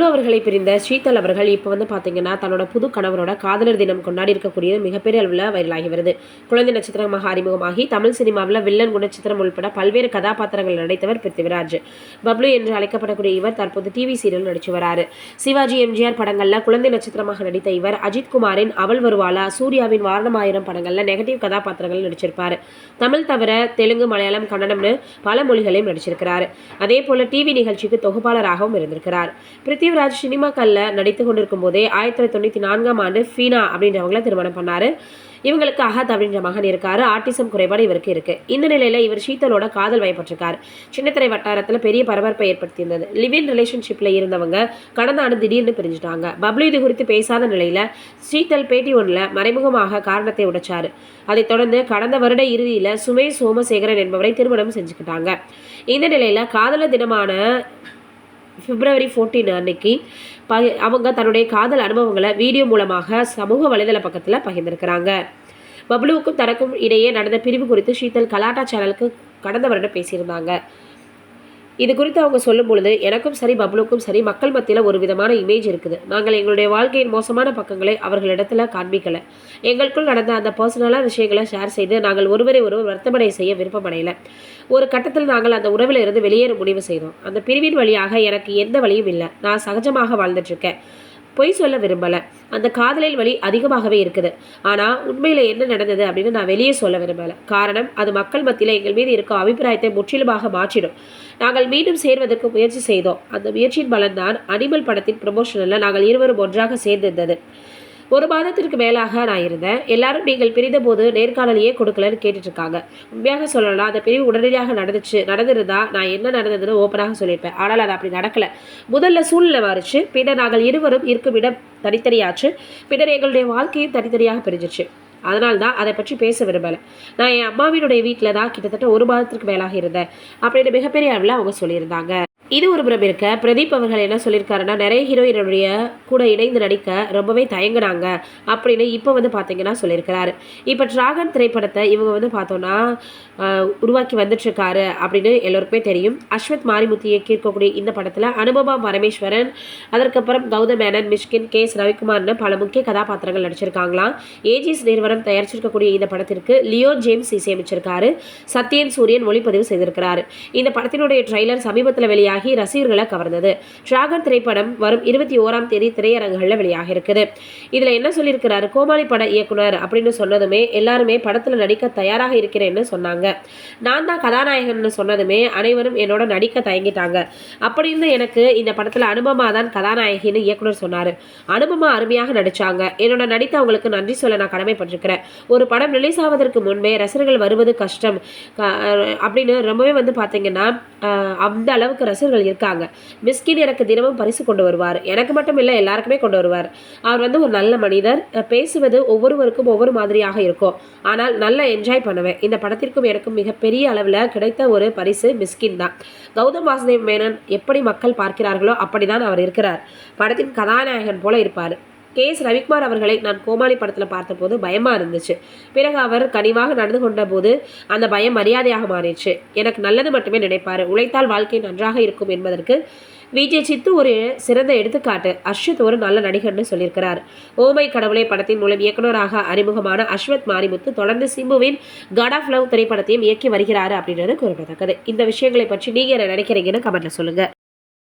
அவர்களை பிரிந்த ஸ்ரீதல் அவர்கள் இப்போ பார்த்தீங்கன்னா தன்னோட புது கணவரோட காதலர் தினம் கொண்டாடி இருக்கக்கூடிய மிகப்பெரிய அளவில் வைரலாகி வருது. குழந்தை நட்சத்திரமாக அறிமுகமாகி தமிழ் சினிமாவில் வில்லன் குணச்சித்திரம் உள்பட பல்வேறு கதாபாத்திரங்கள் நடித்தவர் பிருத்திவிராஜ். பப்ளு என்று அழைக்கப்படக்கூடிய இவர் தற்போது டிவி சீரியல் நடிச்சு வராரு. சிவாஜி, எம்ஜிஆர் படங்களில் குழந்தை நட்சத்திரமாக நடித்த இவர் அஜித் குமாரின் அவள் வருவாளா, சூர்யாவின் வாரணமாயிரம் படங்களில் நெகட்டிவ் கதாபாத்திரங்கள் நடிச்சிருப்பாரு. தமிழ் தவிர தெலுங்கு, மலையாளம், கன்னடம்னு பல மொழிகளையும் நடிச்சிருக்கிறாரு. அதே போல டிவி நிகழ்ச்சிக்கு தொகுப்பாளராகவும் இருந்திருக்கிறார். பிருத்திவிராஜ் சினிமாக்களில் நடித்து கொண்டிருக்கும் போதே 1994ஆம் ஆண்டு ஃபீனா அப்படின்றவங்கள திருமணம் பண்ணாரு. இவங்களுக்கு அஹத் அப்படின்ற மகன் இருக்காரு. ஆட்டிசம் குறைபாடு இவருக்கு இருக்கு. இந்த நிலையில இவர் ஷீதலோட காதல் வயப்பட்டிருக்காரு. சின்னத்திரை வட்டாரத்தில் பெரிய பரபரப்பை ஏற்படுத்தியிருந்தது. லிவ் இன் ரிலேஷன்ஷிப்ல இருந்தவங்க கடந்த ஆண்டு திடீர்னு பிரிஞ்சுட்டாங்க. பப்ளு இது குறித்து பேசாத நிலையில ஷீதல் பேட்டி ஒன்றில் மறைமுகமாக காரணத்தை உடைச்சாரு. அதைத் தொடர்ந்து கடந்த வருட இறுதியில சுமேஷ் சோமசேகரன் என்பவரை திருமணம் செஞ்சுக்கிட்டாங்க. இந்த நிலையில காதலர் தினமான February 14 அன்னைக்கு அவங்க தன்னுடைய காதல் அனுபவங்களை வீடியோ மூலமாக சமூக வலைதள பக்கத்தில் பகிர்ந்திருக்கிறாங்க. பப்ளுவுக்கும் தனக்கும் இடையே நடந்த பிரிவு குறித்து ஷீதல் கலாட்டா சேனலுக்கு கடந்த வருடம் பேசியிருந்தாங்க. இது குறித்து அவங்க சொல்லும் பொழுது, எனக்கும் சரி பப்ளுக்கும் சரி மக்கள் மத்தியில் ஒரு விதமான இமேஜ் இருக்குது. நாங்கள் எங்களுடைய வாழ்க்கையின் மோசமான பக்கங்களை அவர்களிடத்துல காண்பிக்கல. எங்களுக்குள் நடந்த அந்த பர்சனலான விஷயங்களை ஷேர் செய்து நாங்கள் ஒருவரை ஒருவர் வருத்தமடை செய்ய விருப்பமடையல. ஒரு கட்டத்தில் நாங்கள் அந்த உறவில் இருந்து வெளியேற முடிவு செய்தோம். அந்த பிரிவின் வழியாக எனக்கு எந்த வழியும் இல்லை. நான் சகஜமாக வாழ்ந்துட்டு இருக்கேன். பொய் சொல்ல விரும்பலை. அந்த காதலில் வலி அதிகமாகவே இருக்குது. ஆனால் உண்மையில் என்ன நடந்தது அப்படின்னு நான் வெளியே சொல்ல விரும்பலை. காரணம், அது மக்கள் மத்தியில் எங்கள் மீது இருக்க அபிப்பிராயத்தை முற்றிலுமாக மாற்றிடும். நாங்கள் மீண்டும் சேர்வதற்கு முயற்சி செய்தோம். அந்த முயற்சியின் பலன்தான் அனிமல் படத்தின் ப்ரமோஷனில் நாங்கள் இருவரும் ஒன்றாக சேர்ந்திருந்தது. ஒரு மாதத்திற்கு மேலாக நான் இருந்தேன். எல்லாரும் நீங்கள் பிரிந்த போது நேர்காணலையே கொடுக்கலன்னு கேட்டுட்ருக்காங்க. உண்மையாக சொல்லலாம், அந்த பிரிவு உடனடியாக நடந்திருந்தா நான் என்ன நடந்ததுன்னு ஓப்பனாக சொல்லியிருப்பேன். ஆனால் அது அப்படி நடக்கலை. முதல்ல சூழ்நிலை மாறிச்சு. பின்னர் நாங்கள் இருவரும் இருக்கும் இடம் தனித்தனியாச்சு. பின்னர் எங்களுடைய வாழ்க்கையும் தனித்தனியாக பிரிஞ்சிச்சு. அதனால்தான் அதை பற்றி பேச விரும்பலை. நான் என் அம்மாவினுடைய வீட்டில் தான் கிட்டத்தட்ட ஒரு மாதத்திற்கு மேலாக இருந்தேன் அப்படின்னு மிகப்பெரிய அளவில் அவங்க சொல்லியிருந்தாங்க. இது ஒரு புறம் இருக்க, பிரதீப் அவர்கள் என்ன சொல்லியிருக்காருன்னா, நிறைய ஹீரோயினுடைய கூட இணைந்து நடிக்க ரொம்பவே தயங்குனாங்க அப்படின்னு இப்போ பார்த்தீங்கன்னா சொல்லியிருக்கிறாரு. இப்போ டிராகன் திரைப்படத்தை இவங்க பார்த்தோன்னா உருவாக்கி வந்துட்டுருக்காரு அப்படின்னு எல்லோருக்குமே தெரியும். அஸ்வத் மாரிமுத்து இயக்கி இருக்கக்கூடிய இந்த படத்தில் அனுபமா பரமேஸ்வரன், அதற்கப்புறம் கௌதம் மேனன், மிஷ்கின், கேஎஸ் ரவிக்குமார்னு பல முக்கிய கதாபாத்திரங்கள் நடிச்சிருக்காங்களாம். ஏஜிஸ் நிறுவனம் தயாரிச்சிருக்கக்கூடிய இந்த படத்திற்கு லியோன் ஜேம்ஸ் இசையமைச்சிருக்காரு. சத்யன் சூரியன் ஒளிப்பதிவு செய்திருக்கிறாரு. இந்த படத்தினுடைய ட்ரெய்லர் சமீபத்தில் வெளியாகி ரசிகர்களை கவர்ந்தது. டிராகன் திரைப்படம் வரும் 21ஆம் தேதி திரையரங்குகளில் வெளியாக இருக்குது. இதுல என்ன சொல்லியிருக்கிறாரு, கோமாளி பட இயக்குனர் அப்படின்னு சொன்னதுமே எல்லாருமே படத்துல நடிக்க தயாராக இருக்கிறேன்னு சொன்னாங்க. நான் தான் கதாநாயகன் சொன்னதுமே அனைவரும் என்னோட நடிக்க தயங்கிட்டாங்க. அப்படின்னு எனக்கு இந்த படத்துல அனுபமா தான் கதாநாயகின்னு இயக்குனர் சொன்னாரு. அனுபமா அருமையாக நடிச்சாங்க. என்னோட நடித்த அவங்களுக்கு நன்றி சொல்ல நான் கடமைப்பட்டிருக்கிறேன். ஒரு படம் ரிலீஸ் ஆவதற்கு முன்பே ரசிகர்கள் வருவது கஷ்டம் அப்படின்னு ரொம்பவே பார்த்தீங்கன்னா அந்த அளவுக்கு ரசிகர்கள் இருக்காங்க. மிஸ்கின் எனக்கு தினமும் பரிசு கொண்டு வருவார். எனக்கு மட்டும் இல்லை, எல்லாருக்குமே கொண்டு வருவார். அவர் ஒரு நல்ல மனிதர். பேசுவது ஒவ்வொருவருக்கும் ஒவ்வொரு மாதிரியாக இருக்கும். ஆனால் நல்லா என்ஜாய் பண்ணுவேன். இந்த படத்திற்கும் எனக்கும் மிகப்பெரிய அளவில் கிடைத்த ஒரு பரிசு மிஸ்கின் தான். கௌதம் வாசுதேவ் மேனன் எப்படி மக்கள் பார்க்கிறார்களோ அப்படிதான் அவர் இருக்கிறார். படத்தின் கதாநாயகன் போல இருப்பார். கேஎஸ் ரவிக்குமார் அவர்களை நான் கோமாளி படத்தில் பார்த்தபோது பயமாக இருந்துச்சு. பிறகு அவர் கனிவாக நடந்து கொண்ட போது அந்த பயம் மரியாதையாக மாறிடுச்சு. எனக்கு நல்லது மட்டுமே நினைப்பார். உழைத்தால் வாழ்க்கை நன்றாக இருக்கும் என்பதற்கு விஜய் சித்து ஒரு சிறந்த எடுத்துக்காட்டு. அஸ்வத் ஒரு நல்ல நடிகர்னு சொல்லியிருக்கிறார். ஓமை கடவுளை படத்தின் மூலம் இயக்குநராக அறிமுகமான அஸ்வத் மாரிமுத்து தொடர்ந்து சிம்புவின் காட் ஆஃப் லவ் திரைப்படத்தையும் இயக்கி வருகிறாரு அப்படின்றது குறிப்பிடத்தக்கது. இந்த விஷயங்களை பற்றி நீங்கள் என்ன நினைக்கிறீங்கன்னு கமெண்ட்ல சொல்லுங்க.